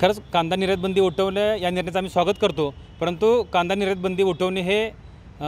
खरंच कांदा निर्यात बंदी उठवणे या निर्णयाचं आम्ही स्वागत करतो, परंतु कांदा निर्यात बंदी उठवणे हे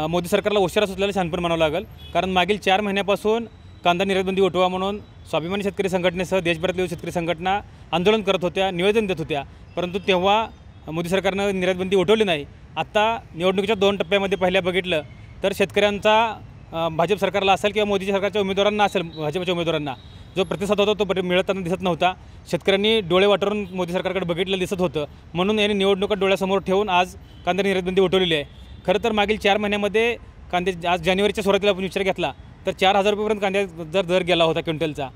मोदी सरकारला उशिरा सुचलेलं शहाणपण म्हणावं लागेल। कारण मागील 4 महिन्यापासून कांदा निर्यात बंदी उठवा म्हणून स्वाभिमानी शेतकरी संघटनेसह देशभरातील शेतकरी संघटना आंदोलन करत होत्या, निवेदन देत होत्या, परंतु तेव्हा मोदी सरकारनं निर्यात बंदी उठवली नाही। आता निवडणुकीच्या 2 टप्प्यामध्ये पहिल्या बघितलं तर शेतकऱ्यांचा भाजप सरकारला असेल किंवा मोदी सरकारच्या उमेदवारांना असेल, भाजपच्या उमेदवारांना जो प्रतिसाद होता तो मिळताना दिसत नव्हता। शेतकऱ्यांनी डोळे वाटरून मोदी सरकारकडे बघितलं दिसत होतं, म्हणून यांनी निवडणुका डोळ्यासमोर ठेवून आज कांदा निर्यात बंदी उठवलेली आहे। खरं तर मागील 4 महिन्यामध्ये कांदे आज जानेवारीच्या सुरुवातीला आपण विचार घेतला तर 4000 रुपयेपर्यंत कांद्याचा दर गेला होता क्विंटलचा।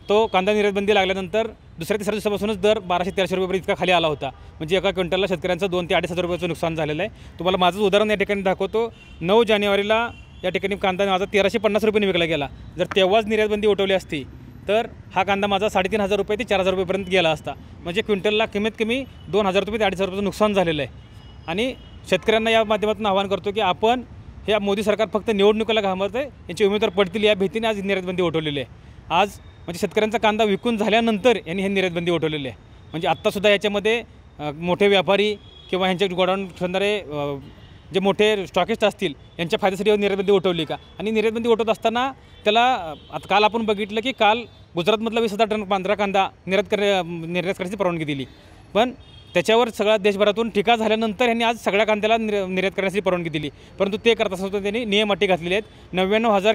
तो कांदा निर्यात बंदी लागल्यानंतर दुसऱ्या तिसऱ्या दिवसापासूनच दर 1200-1300 रुपयेपर्यंत इतका खाली आला होता। म्हणजे एका क्विंटलला शेतकऱ्यांचं 2 ते 2.5 रुपयाचं नुकसान झालेलं आहे। तुम्हाला माझंच उदाहरण या ठिकाणी दाखवतो। 9 जानेवारीला या ठिकाणी कांदा माझा 1350 रुपयांनी विकला गेला। जर तेव्हाच निर्यात बंदी उठवली असती तर हा कांदा माझा 3500 रुपये ते 4000 रुपयेपर्यंत गेला असता। म्हणजे क्विंटलला कमीत कमी 2000 रुपये ते 2500 रुपयाचं नुकसान झालेलं आहे। आणि शेतकऱ्यांना या माध्यमातून आवाहन करतो की आपण हे मोदी सरकार फक्त निवडणुकीला घाबरते, यांचे उमेदवार पडतील या भीतीने आज निर्यात बंदी उठवलेली आहे। आज म्हणजे शेतकऱ्यांचा कांदा विकून झाल्यानंतर यांनी हे निर्यात बंदी उठवलेली आहे। म्हणजे आत्तासुद्धा याच्यामध्ये मोठे व्यापारी किंवा ह्यांचे गोडाऊन ठेवणारे जे मोठे स्टॉकिस्ट असतील यांच्या फायद्यासाठी निर्यात बंदी उठवली का? आणि निर्यात बंदी उठवत असताना त्याला आता काल आपण बघितलं की काल गुजरातमधला 20,000 टन पांढरा कांदा निर्यात करण्याची परवानगी दिली, पण त्याच्यावर सगळ्या देशभरातून टीका झाल्यानंतर यांनी आज सगळ्या कांद्याला निर्यात करण्याची परवानगी दिली, परंतु ते करत असताना त्यांनी नियम अटी घातलेले आहेत। 99,000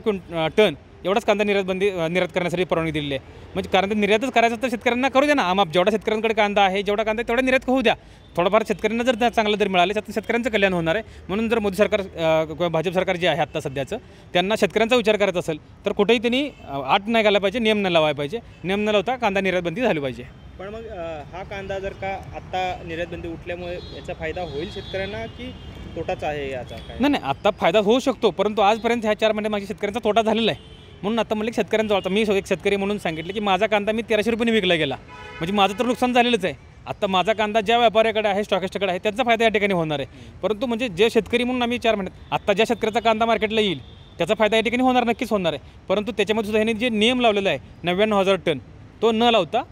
टन एवढाच कांदा निर्यात करण्यासाठी परवानगी दिलेली आहे। म्हणजे कारण ते निर्यातच करायचं तर शेतकऱ्यांना करू द्या ना, आमाप जेवढा शेतकऱ्यांकडे कांदा आहे, जेवढा कांदा तेवढा निर्यात होऊ द्या। थोडंफार शेतकऱ्यांना जर चांगला दर मिळाले तर शेतकऱ्यांचं कल्याण होणार आहे। म्हणून जर मोदी सरकार किंवा भाजप सरकार जे आहे आत्ता सध्याचं, त्यांना शेतकऱ्यांचा विचार करायचा असेल तर कुठेही त्यांनी आट नाही घालायला पाहिजे, नियम न लावायला पाहिजे। नियम न लावता कांदा निर्यात बंदी झाली पाहिजे। पण मग हा कांदा जर का आत्ता निर्यात बंदी उठल्यामुळे याचा फायदा होईल शेतकऱ्यांना की तोटाच आहे याचा? काय नाही, आत्ता फायदा होऊ शकतो, परंतु आजपर्यंत ह्या 4 महिन्यात माझ्या शेतकऱ्यांचा तोटा झालेला आहे। म्हणून आता म्हणलं शेतकऱ्यांचा होता, मी एक शेतकरी म्हणून सांगितलं की माझा कांदा मी 1300 रुपयांनी विकला गेला, म्हणजे माझं तर नुकसान झालेलंच आहे। आता माझा कांदा ज्या व्यापाऱ्याकडे आहे, स्टॉकिस्टकडे आहे, त्यांचा फायदा या ठिकाणी होणार आहे। परंतु म्हणजे जे शेतकरी म्हणून आम्ही 4 महिन्यात आत्ता ज्या शेतकऱ्याचा कांदा मार्केटला येईल त्याचा फायदा या ठिकाणी होणार, नक्कीच होणार आहे। परंतु त्याच्यामध्ये सुद्धा ह्यांनी जे नियम लावलेला आहे 99,000 टन तो न लावता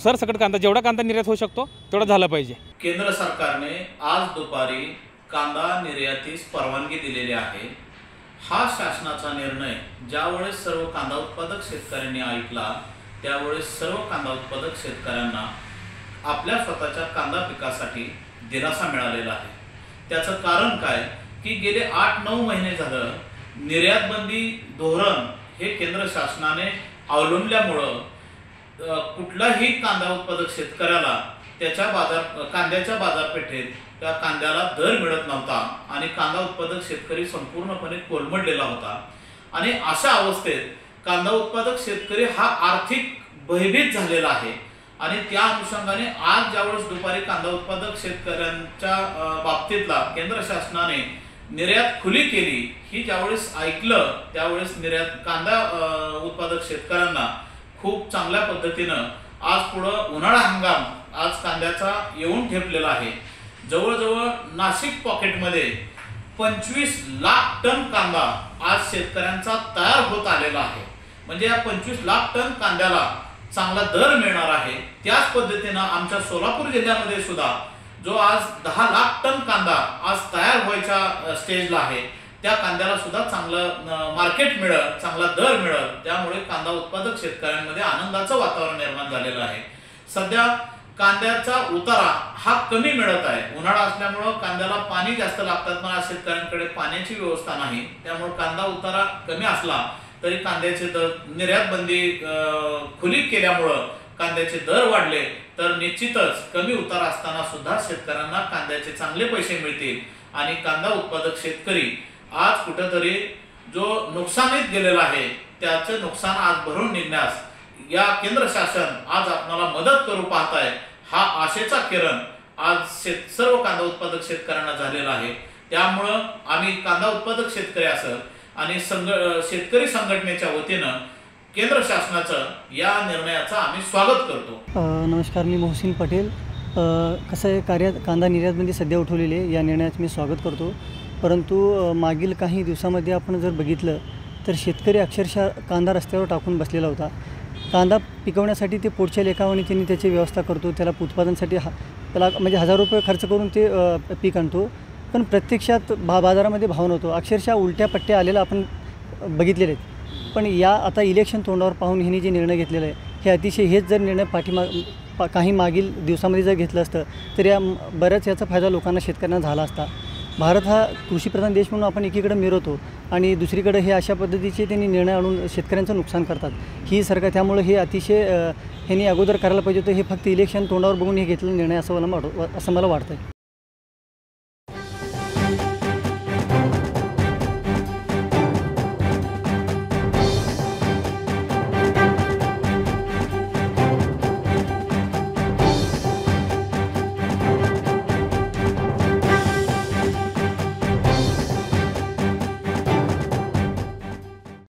सरसकट कांदा जेवढा कांदा निर्यात होऊ शकतो तेवढा झाला पाहिजे। केंद्र सरकारने आज दुपारी कांदा निर्यातीस परवानगी दिलेली आहे। हा शासनाचा निर्णय ज्यावेळेस सर्व कांदा उत्पादक शेतकऱ्यांनी ऐकला त्यावेळेस सर्व कांदा उत्पादक शेतकऱ्यांना आपल्या स्वतःच्या कांदा पिकासाठी दिलासा मिळालेला आहे। त्याचं कारण काय की गेले 8-9 महिने झालं निर्यात बंदी धोरण हे केंद्र शासनाने अवलंबल्यामुळं कुठलाही कांदा उत्पादक शेतकऱ्याला त्याच्या कांद्याच्या बाजारपेठेत त्या कांद्याला दर मिळत नव्हता आणि कांदा उत्पादक शेतकरी संपूर्णपणे कोलमडलेला होता। आणि अशा अवस्थेत कांदा उत्पादक शेतकरी हा आर्थिक भयभीत झालेला आहे। आणि त्या अनुषंगाने आज ज्यावेळेस दुपारी कांदा उत्पादक शेतकऱ्यांच्या बाबतीतला केंद्र शासनाने निर्यात खुली केली, ही ज्यावेळेस ऐकलं त्यावेळेस कांदा उत्पादक शेतकऱ्यांना खूप चांगल्या पद्धतीनं आज पुढं उन्हाळा हंगाम आज कांद्याचा येऊन ठेपलेला आहे। जवळजवळ नाशिक पॉकेटमध्ये 25 लाख टन कांदा आज शेतकऱ्यांचा तयार होत आलेला आहे। म्हणजे या 25 लाख टन कांद्याला चांगला दर मिळणार आहे। त्याच पद्धतीनं आमच्या सोलापूर जिल्ह्यामध्ये सुद्धा जो आज 10 लाख टन कांदा आज तयार व्हायच्या स्टेजला आहे, त्या कांद्याला सुद्धा चांगलं मार्केट मिळेल, चांगला दर मिळेल। त्यामुळे कांदा उत्पादक शेतकऱ्यांमध्ये आनंदाचं वातावरण निर्माण झालेलं आहे। सध्या कांद्याचा उतारा हा कमी मिळत आहे। उन्हाळा असल्यामुळं कांद्याला पाणी जास्त लागतात, पण आज शेतकऱ्यांकडे पाण्याची व्यवस्था नाही, त्यामुळे कांदा उतारा कमी असला तरी कांद्याचे दर निर्यात बंदी खुली केल्यामुळं कांद्याचे दर वाढले तर निश्चितच कमी उतारा असताना सुद्धा शेतकऱ्यांना कांद्याचे चांगले पैसे मिळतील आणि कांदा उत्पादक शेतकरी आज कुठेतरी जो नुकसानीत गेलेला आहे त्याचे नुकसान आज भरून निघण्यास या केंद्र शासन आज आपल्याला मदत करू पाहत आहे। हा आशेचा किरण आज सर्व कांदा उत्पादक शेतकऱ्यांना झालेला आहे। त्यामुळं आम्ही कांदा उत्पादक शेतकरी असं आणि शेतकरी संघटनेच्या वतीनं केंद्र शासनाचं या निर्णयाचं आम्ही स्वागत करतो। नमस्कार, मी मोहसिन पटेल। कसं आहे, कांदा निर्यातबंदी सध्या उठवलेली आहे, या निर्णयाचं मी स्वागत करतो। परंतु मागील काही दिवसामध्ये आपण जर बघितलं तर शेतकरी अक्षरशः कांदा रस्त्यावर टाकून बसलेला होता। कांदा पिकवण्यासाठी ते पोटच्या लेखावाने त्यांनी त्याची व्यवस्था करतो, त्याला उत्पादनासाठी त्याला म्हणजे ₹1000 खर्च करून ते पीक आणतो, पण प्रत्यक्षात बाजारामध्ये भाव नव्हतो. अक्षरशः उलट्या पट्ट्या आलेला आपण बघितलेले आहेत. पण आता इलेक्शन तोंडावर पाहून ह्यांनी जे निर्णय घेतलेला आहे हे अतिशय, हेच जर निर्णय काही मागील दिवसामध्ये जर घेतलं असतं तर बऱ्याच याचा फायदा लोकांना, शेतकऱ्यांना झाला असता. भारत हा कृषीप्रधान देश म्हणून आपण एकीकडे मिरवतो आणि दुसरीकडे हे अशा पद्धतीचे त्यांनी निर्णय आणून शेतकऱ्यांचं नुकसान करतात. ही सरकार, त्यामुळे हे अतिशय ह्यांनी अगोदर करायला पाहिजे होतं. हे फक्त इलेक्शन तोंडावर बघून हे घेतलेला निर्णय असं मला वाटतं आहे.